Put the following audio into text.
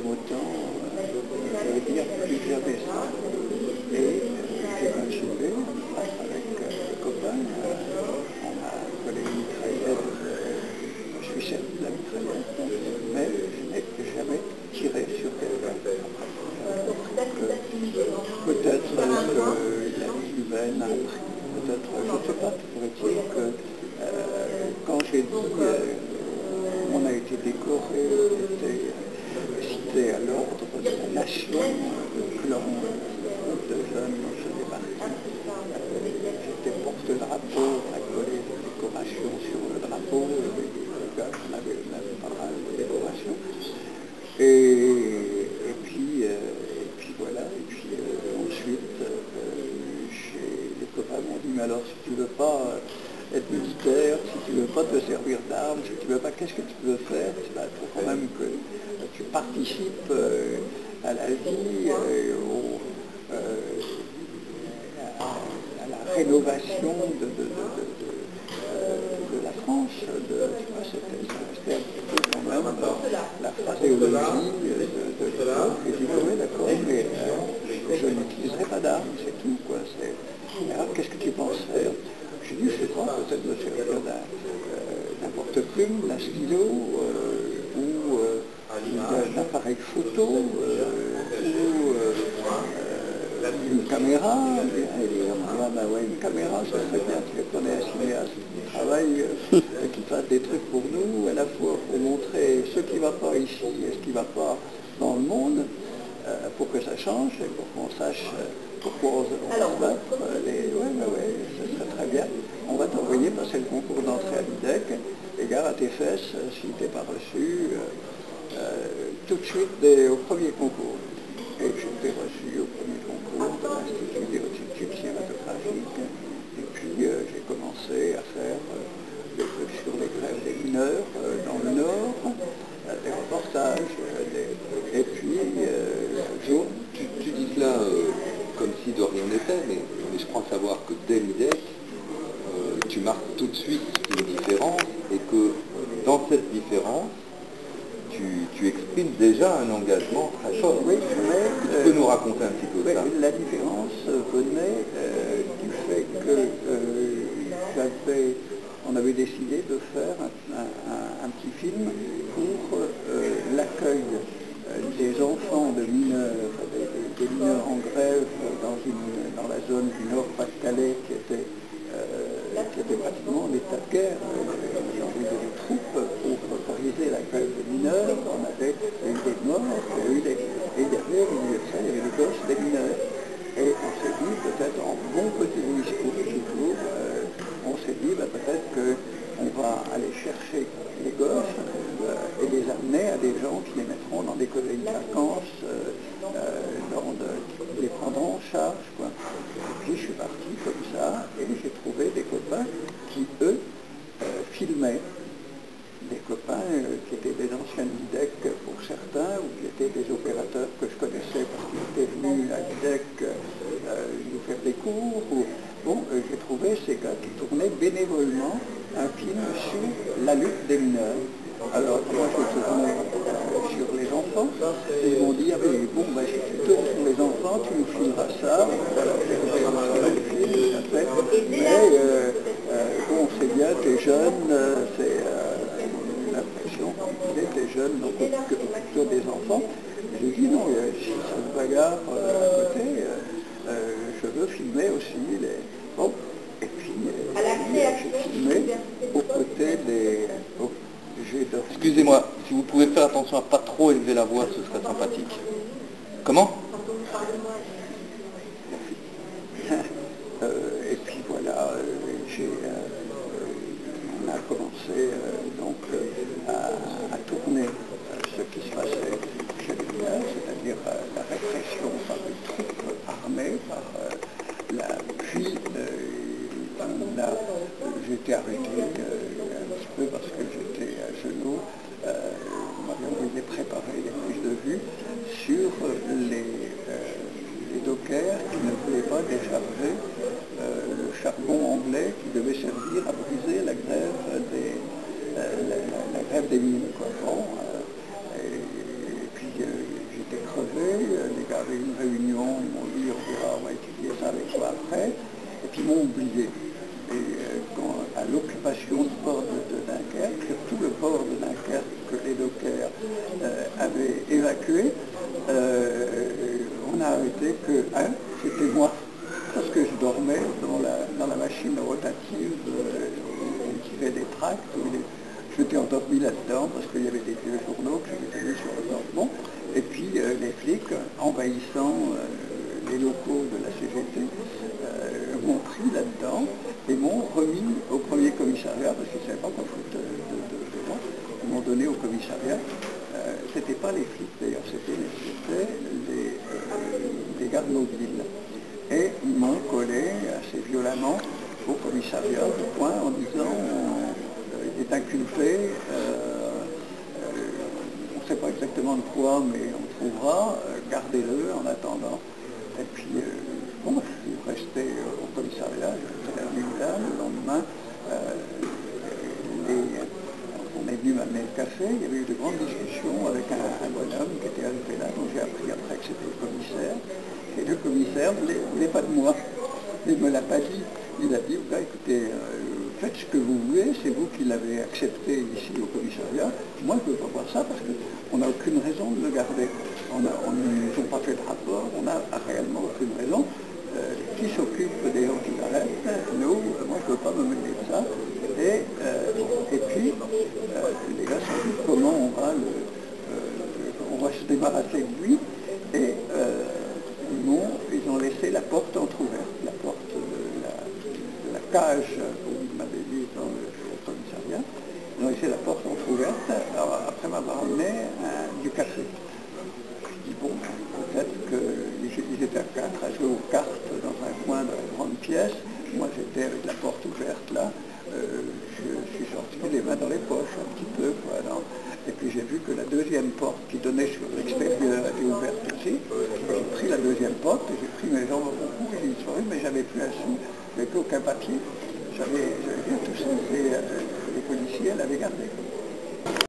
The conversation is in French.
autant, je veux dire, plus jamais ça. Et j'ai continué avec les copains, on a collé une mitraillette, je suis servi de la mitraillette, mais je n'ai jamais tiré sur quelqu'un. Peut-être que la vie humaine a appris, peut-être, je ne sais pas, toujours est-il que quand j'ai dit on a été décoré, on a été cité à l'ordre de la nation, le clan, de jeunes dont je faisais partie. J'étais porte-drapeau, on a collé des décorations sur le drapeau, les gars, on avait même pas mal de décorations. Et puis voilà, et puis ensuite, les copains m'ont dit, mais alors si tu veux pas être militaire, si tu veux pas te servir d'armes, si tu veux pas, qu'est-ce que tu veux faire? Il faut quand même que tu participes à la vie, à la rénovation de la France. C'était un petit peu quand même la phraséologie de l'époque. Et j'ai dit, oui, d'accord, mais je n'utiliserai pas d'armes, c'est tout, quoi. Alors, qu'est-ce que tu penses faire? J'ai dit, je sais pas, peut-être me servir d'un porte-plume, d'un stylo, ou d'un appareil photo, ou une caméra. Et ah ben ouais, une caméra, ça serait bien, tu connais un cinéaste qui travaille, qui fasse des trucs pour nous, à la fois pour montrer ce qui ne va pas ici et ce qui ne va pas dans le monde, pour que ça change et pour qu'on sache pourquoi on se battre. Ouais, ce serait très bien. On va t'envoyer passer le concours d'entrée à l'IDEC, et gare à tes fesses, si tu n'es pas reçu, tout de suite au premier concours. Et j'étais reçu au premier concours de l'Institut des hautes études cinématographiques. Et puis j'ai commencé à faire des trucs sur les grèves des mineurs dans le Nord, des reportages, et puis un jour... Tu dis cela comme si de rien n'était, mais je crois savoir que dès l'IDEC, tu marques tout de suite une différence, et que dans cette différence, tu exprimes déjà un engagement très fort. Oui, tu peux nous raconter un petit peu ça? La différence venait du fait que on avait décidé de faire un petit film pour l'accueil des enfants de mineurs, des mineurs en grève dans la zone du Nord-Pas-de-Calais qui était pratiquement en état de guerre. Ils envoyaient des troupes pour autoriser la grève des mineurs. On avait eu des morts, et derrière, au milieu de ça, il y avait les gosses des mineurs. Et on s'est dit, peut-être en bon petit discours toujours, on s'est dit, peut-être qu'on va aller chercher les gosses et les amener à des gens qui les mettront dans des colonies de vacances, qui les prendront en charge, quoi. Et puis je suis parti comme ça, et j'ai trouvé des copains qui, eux, filmaient. Des copains qui étaient des anciens l'IDEC pour certains, ou qui étaient des opérateurs que je connaissais parce qu'ils étaient venus à l'IDEC nous faire des cours. J'ai trouvé ces gars qui tournaient bénévolement un film sur la lutte des mineurs. Alors moi j'ai tourné sur les enfants, et ils m'ont dit, ah ben bon, si tu tournes sur les enfants, tu nous filmeras ça. Voilà, le film, ça fait. Mais bon, c'est bien, t'es jeune, c'est l'impression, comme tu disais, t'es jeune, donc occupe-toi des enfants. J'ai dit non, si ça se bagarre à côté, je veux filmer aussi les... Bon, et puis j'ai filmé aux côtés des... Excusez-moi, si vous pouvez faire attention à pas trop élever la voix, ce serait sympathique. Comment? Et puis voilà, on a commencé donc à tourner ce qui se passait chez les mineurs, c'est-à-dire la répression par les troupes armées, puis j'ai été arrêté un petit peu parce que j'étais à genoux. On m'avait envoyé préparer des prises de vue sur les dockers qui ne voulaient pas décharger le charbon anglais qui devait servir à briser la grève des mines. Bon, et puis avait une réunion, ils m'ont dit on va étudier ça avec toi après, et puis ils m'ont oublié. Et à l'occupation du port de Dunkerque, surtout le port de Dunkerque que les dockers avaient évacué, on a arrêté que c'était moi, parce que je dormais dans la machine rotative où on tirait des tracts. Je m'étais endormi là-dedans parce qu'il y avait des vieux journaux que j'avais mis sur le campement. Et puis les flics, envahissant les locaux de la CGT, m'ont pris là-dedans et m'ont remis au premier commissariat, parce qu'ils ne savaient pas qu'on foutait dedans. Ils m'ont donné au commissariat. C'était pas les flics d'ailleurs, c'était les gardes mobiles. Et ils m'ont collé assez violemment au commissariat du coin en disant il est inculpé, on ne sait pas exactement de quoi, mais on trouvera, gardez-le en attendant. Et puis, bon, je suis resté au commissariat, je suis revenu là, le lendemain, on est venu m'amener le café, il y avait eu de grandes discussions avec un bonhomme qui était arrivé là, dont j'ai appris après que c'était le commissaire. Et le commissaire ne voulait pas de moi. Il ne me l'a pas dit. Il a dit, écoutez, faites ce que vous voulez, c'est vous qui l'avez accepté ici au commissariat. Moi, je ne peux pas voir ça parce qu'on n'a aucune raison de le garder. Ils n'ont pas fait de rapport, on n'a réellement aucune raison. Qui s'occupe des gens qui l'arrêtent? Nous, moi, je ne peux pas me mêler de ça. Et puis, les gars sont dit comment on va se débarrasser de lui. Et ils ont laissé la porte entrouverte, la porte de la cage où ils m'avaient dit dans le commissariat. Ils ont laissé la porte entrouverte après m'avoir amené du café. Je dis bon, peut-être qu'ils étaient à 4 à jouer aux cartes dans un coin de la grande pièce. Moi j'étais avec la porte ouverte là. Je suis sorti les mains dans les poches un petit peu. Voilà. Et puis j'ai vu que la deuxième porte qui donnait sur l'extérieur était ouverte aussi. J'ai pris la deuxième porte et j'ai pris mes jambes au cou et j'ai disparu, mais j'avais plus un sou, j'avais plus aucun papier. J'avais rien touché et les policiers l'avaient gardé.